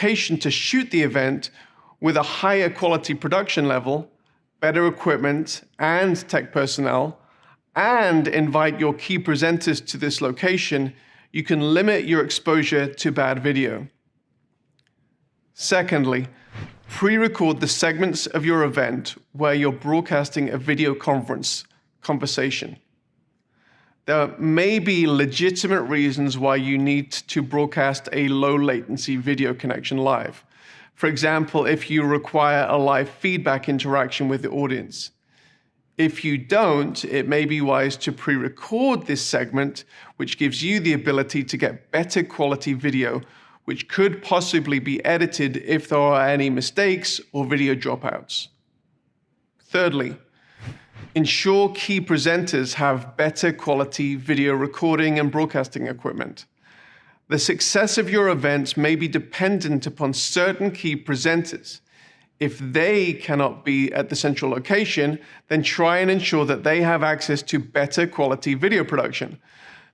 location to shoot the event with a higher quality production level, better equipment and tech personnel, and invite your key presenters to this location, you can limit your exposure to bad video. Secondly, pre-record the segments of your event where you're broadcasting a video conversation. There may be legitimate reasons why you need to broadcast a low latency video connection live. For example, if you require a live feedback interaction with the audience. If you don't, it may be wise to pre-record this segment, which gives you the ability to get better quality video, which could possibly be edited if there are any mistakes or video dropouts. Thirdly, ensure key presenters have better quality video recording and broadcasting equipment. The success of your events may be dependent upon certain key presenters. If they cannot be at the central location, then try and ensure that they have access to better quality video production.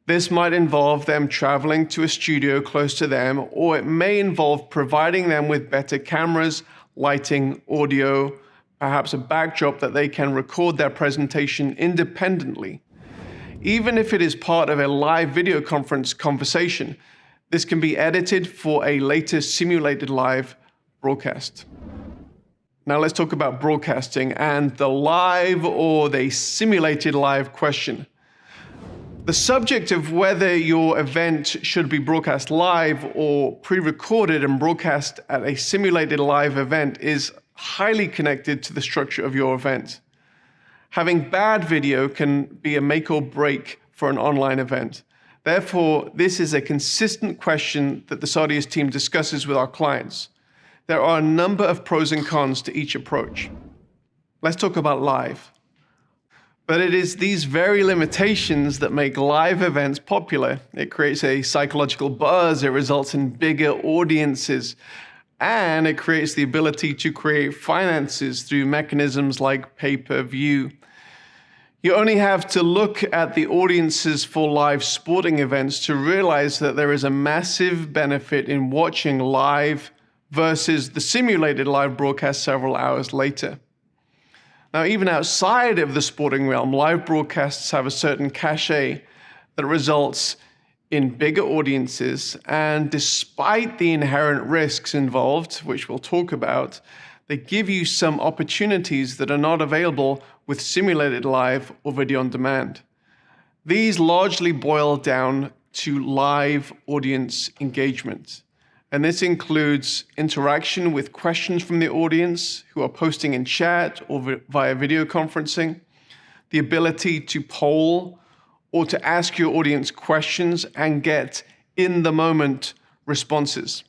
This might involve them traveling to a studio close to them, or it may involve providing them with better cameras, lighting, audio, perhaps a backdrop that they can record their presentation independently. Even if it is part of a live video conference conversation, this can be edited for a later simulated live broadcast. Now let's talk about broadcasting and the live or the simulated live question. The subject of whether your event should be broadcast live or pre-recorded and broadcast at a simulated live event is highly connected to the structure of your event. Having bad video can be a make or break for an online event. Therefore, this is a consistent question that the Sardius team discusses with our clients. There are a number of pros and cons to each approach. Let's talk about live. But it is these very limitations that make live events popular. It creates a psychological buzz, it results in bigger audiences, and it creates the ability to create finances through mechanisms like pay-per-view. You only have to look at the audiences for live sporting events to realize that there is a massive benefit in watching live versus the simulated live broadcast several hours later. Now, even outside of the sporting realm, live broadcasts have a certain cachet that results in bigger audiences, and despite the inherent risks involved, which we'll talk about, they give you some opportunities that are not available with simulated live or video on demand. These largely boil down to live audience engagement. And this includes interaction with questions from the audience who are posting in chat or via video conferencing, the ability to poll or to ask your audience questions and get in-the-moment responses.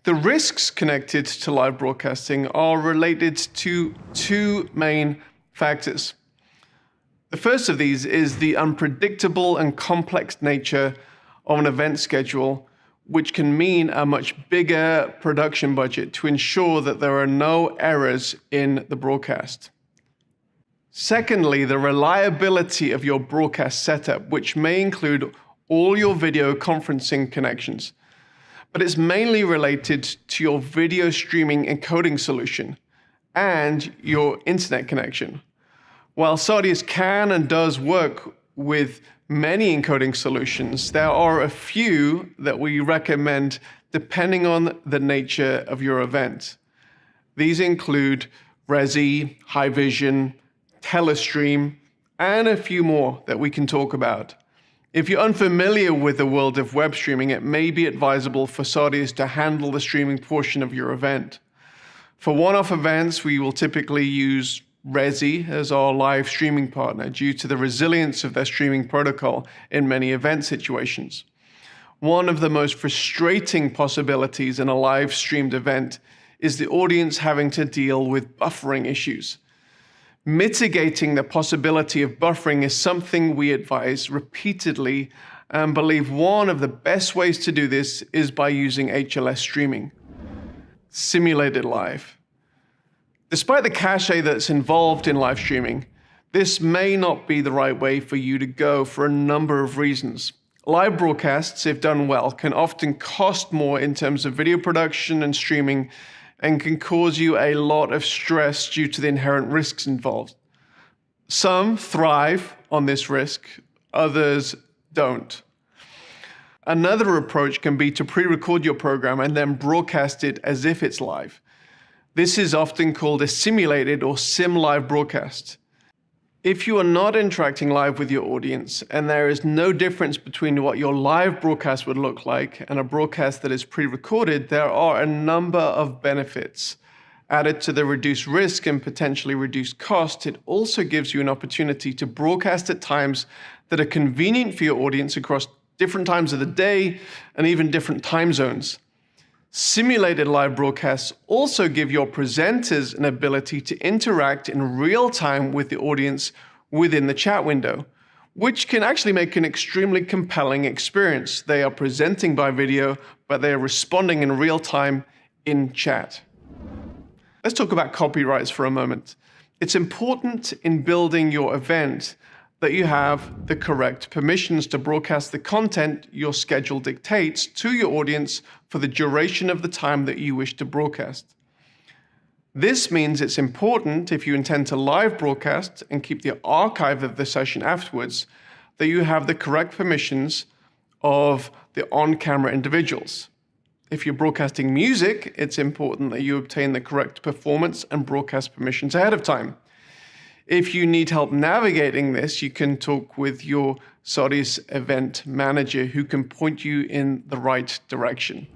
The risks connected to live broadcasting are related to two main factors. The first of these is the unpredictable and complex nature of an event schedule, which can mean a much bigger production budget to ensure that there are no errors in the broadcast. Secondly, the reliability of your broadcast setup, which may include all your video conferencing connections, but it's mainly related to your video streaming encoding solution and your internet connection. While Sardius can and does work with many encoding solutions, there are a few that we recommend depending on the nature of your event. These include Resi, Haivision, Telestream, and a few more that we can talk about. If you're unfamiliar with the world of web streaming, it may be advisable for Sardius to handle the streaming portion of your event. For one-off events, we will typically use Resi as our live streaming partner due to the resilience of their streaming protocol in many event situations. One of the most frustrating possibilities in a live streamed event is the audience having to deal with buffering issues. Mitigating the possibility of buffering is something we advise repeatedly and believe one of the best ways to do this is by using HLS streaming, simulated live. Despite the cachet that's involved in live streaming, this may not be the right way for you to go for a number of reasons. Live broadcasts, if done well, can often cost more in terms of video production and streaming and can cause you a lot of stress due to the inherent risks involved. Some thrive on this risk, others don't. Another approach can be to pre-record your program and then broadcast it as if it's live. This is often called a simulated or sim-live broadcast. If you are not interacting live with your audience and there is no difference between what your live broadcast would look like and a broadcast that is pre-recorded, there are a number of benefits. Added to the reduced risk and potentially reduced cost, it also gives you an opportunity to broadcast at times that are convenient for your audience across different times of the day and even different time zones. Simulated live broadcasts also give your presenters an ability to interact in real time with the audience within the chat window, which can actually make an extremely compelling experience. They are presenting by video, but they are responding in real time in chat. Let's talk about copyrights for a moment. It's important in building your event that you have the correct permissions to broadcast the content your schedule dictates to your audience for the duration of the time that you wish to broadcast. This means it's important, if you intend to live broadcast and keep the archive of the session afterwards, that you have the correct permissions of the on-camera individuals. If you're broadcasting music, it's important that you obtain the correct performance and broadcast permissions ahead of time. If you need help navigating this, you can talk with your Saudi's event manager who can point you in the right direction.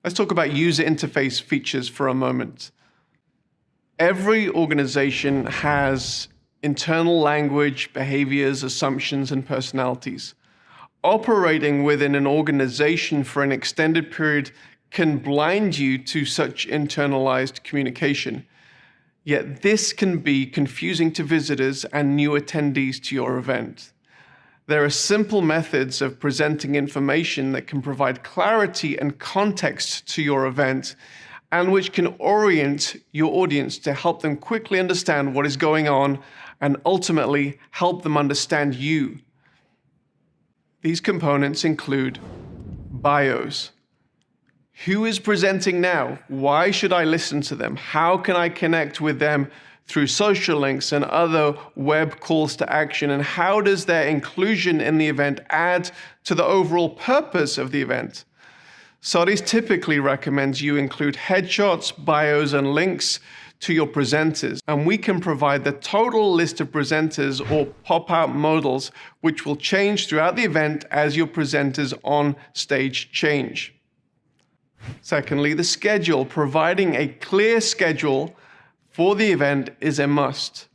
Let's talk about user interface features for a moment. Every organization has internal language, behaviors, assumptions, and personalities. Operating within an organization for an extended period can blind you to such internalized communication. Yet this can be confusing to visitors and new attendees to your event. There are simple methods of presenting information that can provide clarity and context to your event and which can orient your audience to help them quickly understand what is going on and ultimately help them understand you. These components include bios. Who is presenting now? Why should I listen to them? How can I connect with them through social links and other web calls to action? And how does their inclusion in the event add to the overall purpose of the event? Saudi's typically recommends you include headshots, bios, and links to your presenters. And we can provide the total list of presenters or pop-out modals, which will change throughout the event as your presenters on stage change. Secondly, the schedule. Providing a clear schedule for the event is a must.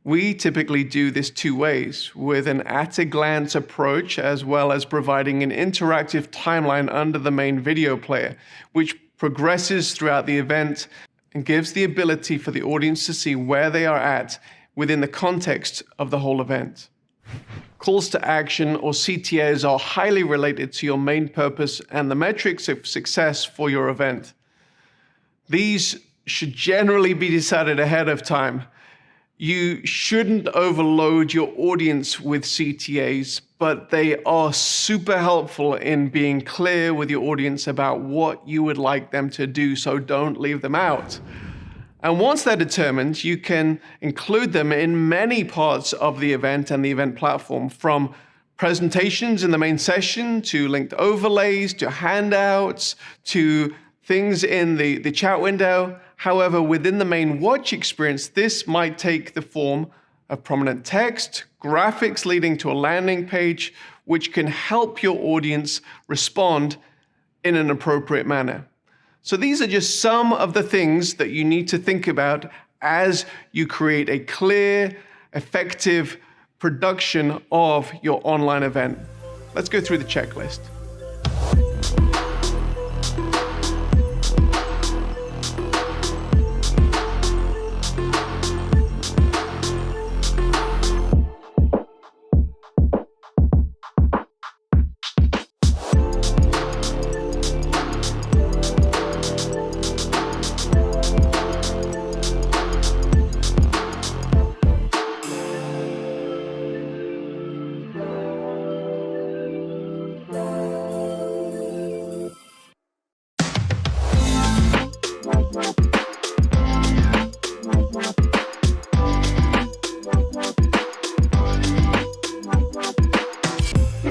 We typically do this two ways, with an at-a-glance approach as well as providing an interactive timeline under the main video player, which progresses throughout the event and gives the ability for the audience to see where they are at within the context of the whole event. Calls to action, or CTAs, are highly related to your main purpose and the metrics of success for your event. These should generally be decided ahead of time. You shouldn't overload your audience with CTAs, but they are super helpful in being clear with your audience about what you would like them to do, so don't leave them out. And once they're determined, you can include them in many parts of the event and the event platform, from presentations in the main session, to linked overlays, to handouts, to things in the chat window. However, within the main watch experience, this might take the form of prominent text, graphics leading to a landing page, which can help your audience respond in an appropriate manner. So these are just some of the things that you need to think about as you create a clear, effective production of your online event. Let's go through the checklist.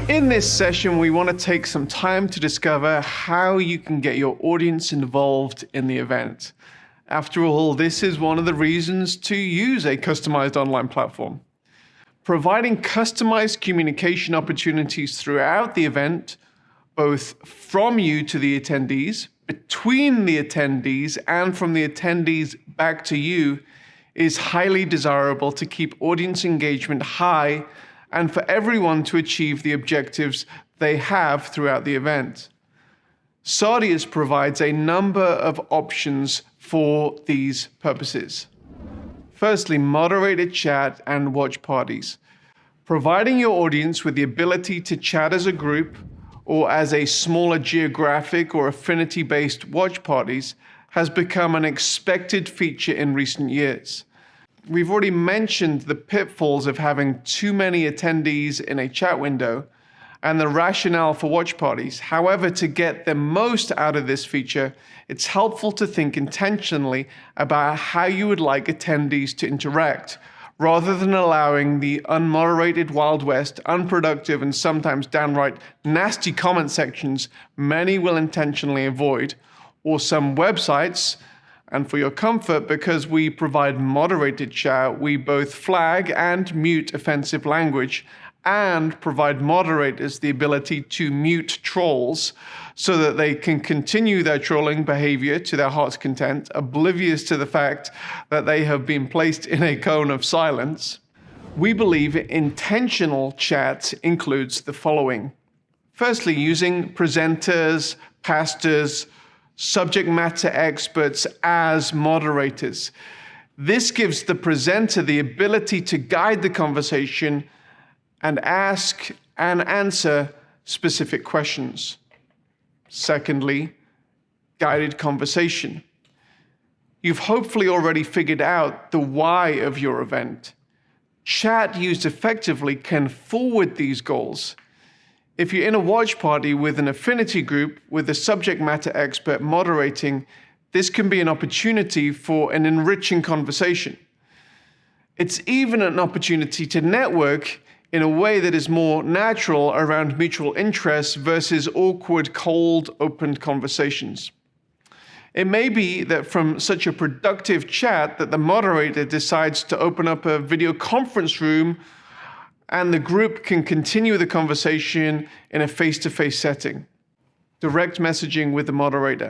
In this session, we want to take some time to discover how you can get your audience involved in the event. After all, this is one of the reasons to use a customized online platform. Providing customized communication opportunities throughout the event, both from you to the attendees, between the attendees, and from the attendees back to you, is highly desirable to keep audience engagement high and for everyone to achieve the objectives they have throughout the event. Sardius provides a number of options for these purposes. Firstly, moderated chat and watch parties. Providing your audience with the ability to chat as a group or as a smaller geographic or affinity-based watch parties has become an expected feature in recent years. We've already mentioned the pitfalls of having too many attendees in a chat window and the rationale for watch parties. However, to get the most out of this feature, it's helpful to think intentionally about how you would like attendees to interact, rather than allowing the unmoderated Wild West, unproductive, and sometimes downright nasty comment sections many will intentionally avoid, or some websites. And for your comfort, because we provide moderated chat, we both flag and mute offensive language and provide moderators the ability to mute trolls so that they can continue their trolling behavior to their heart's content, oblivious to the fact that they have been placed in a cone of silence. We believe intentional chat includes the following. Firstly, using presenters, pastors, subject matter experts as moderators. This gives the presenter the ability to guide the conversation and ask and answer specific questions. Secondly, guided conversation. You've hopefully already figured out the why of your event. Chat used effectively can forward these goals. If you're in a watch party with an affinity group with a subject matter expert moderating, this can be an opportunity for an enriching conversation. It's even an opportunity to network in a way that is more natural around mutual interests versus awkward, cold, open conversations. It may be that from such a productive chat that the moderator decides to open up a video conference room and the group can continue the conversation in a face-to-face setting. Direct messaging with the moderator.